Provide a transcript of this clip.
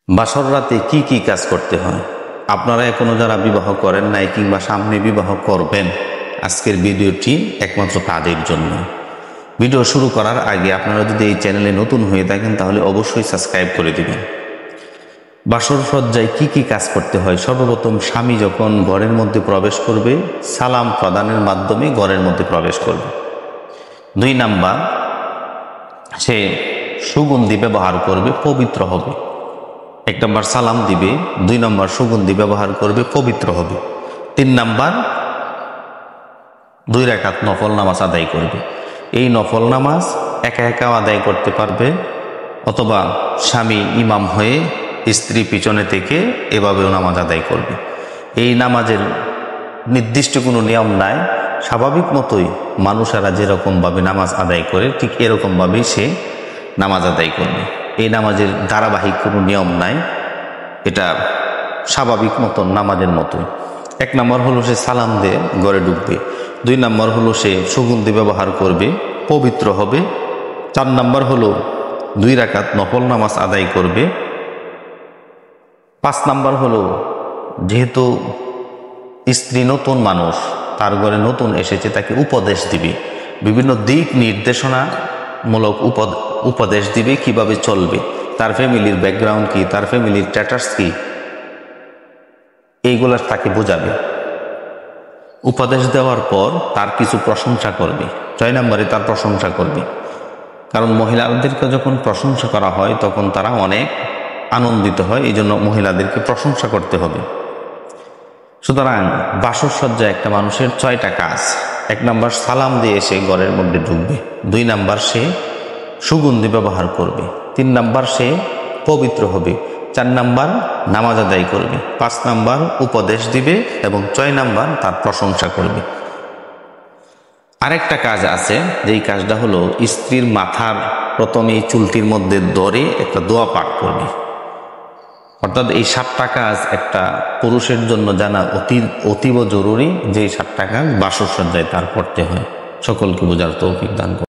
বাসর রাতে কি কি কাজ করতে হয়? আপনারা এখনো যারা বিবাহ করেন নাই কিংবা সামনে বিবাহ করবেন, আজকের ভিডিওটি একমাত্র তাদের জন্য। ভিডিও শুরু করার আগে আপনারা যদি এই চ্যানেলে নতুন হয়ে থাকেন তাহলে অবশ্যই সাবস্ক্রাইব করে দিবেন। বাসর সজ্জায় কি কি কাজ করতে হয়? সর্বপ্রথম স্বামী যখন ঘরের মধ্যে প্রবেশ করবে, সালাম প্রদানের মাধ্যমে ঘরের মধ্যে প্রবেশ করবে। 2 নাম্বার, সে সুগন্ধি ব্যবহার করবে, পবিত্র হবে। 1 নম্বর সালাম দিবে, 2 নম্বর সুগন্ধি ব্যবহার করবে, পবিত্র হবে। 3 নাম্বার 2 রাকাত নফল নামাজ আদায় করবে। এই নফল নামাজ একা একা আদায় করতে পারবে, অথবা স্বামী ইমাম হয়ে স্ত্রী পিছনে থেকে এভাবেও নামাজ আদায় করবে। এই নামাজের নির্দিষ্ট কোনো নিয়ম নাই, স্বাভাবিক মতোই মানুষেরা যেরকমভাবে নামাজ আদায় করে ঠিক এরকমভাবেই সে নামাজ আদায় করবে। এই নামাজের ধারাবাহিক কোনো নিয়ম নাই, এটা স্বাভাবিক মতো নামাজের মতোই। 1 নম্বর হলো সে সালাম দিয়ে ঘরে ঢুকবে, 2 নম্বর হলো সে সুগন্ধি ব্যবহার করবে, পবিত্র হবে। 4 নম্বর হলো 2 রাকাত নফল নামাজ আদায় করবে। 5 নম্বর হলো যেহেতু স্ত্রী নতুন মানুষ, তার ঘরে নতুন এসেছে, তাকে উপদেশ দিবে, বিভিন্ন দিক নির্দেশনামূলক উপদেশ দিবে কিভাবে চলবে, তার ফ্যামিলির ব্যাকগ্রাউন্ড কি, তার ফ্যামিলির স্ট্যাটাস কি, এইগুলা তাকে বোঝাবে। উপদেশ দেওয়ার পর তার কিছু প্রশংসা করবে। 6 নম্বরে তার প্রশংসা করবে, কারণ মহিলাদেরকে যখন প্রশংসা করা হয় তখন তারা অনেক আনন্দিত হয়, এই জন্য মহিলাদেরকে প্রশংসা করতে হবে। সুতরাং বাসর সজ্জায় একটা মানুষের 6টা কাজ। 1 নম্বর সালাম দিয়ে সে ঘরের মধ্যে ঢুকবে, 2 নম্বর সে সুগন্ধি ব্যবহার করবে, 3 নম্বর সে পবিত্র হবে, 4 নম্বর নামাজ আদায় করবে, 5 নম্বর উপদেশ দিবে এবং 6 নম্বর তার প্রশংসা করবে। আরেকটা কাজ আছে, যেই কাজটা হলো স্ত্রীর মাথার প্রথমে এই চুলটির মধ্যে ধরে একটা দোয়া পাঠ করবে। অর্থাৎ এই 7টা কাজ একটা পুরুষের জন্য জানা অতীব জরুরি, যে 7টা কাজ বাসর সজ্জায় তার করতে হয়। সকলকে বোঝার তৌফিক দান করুন।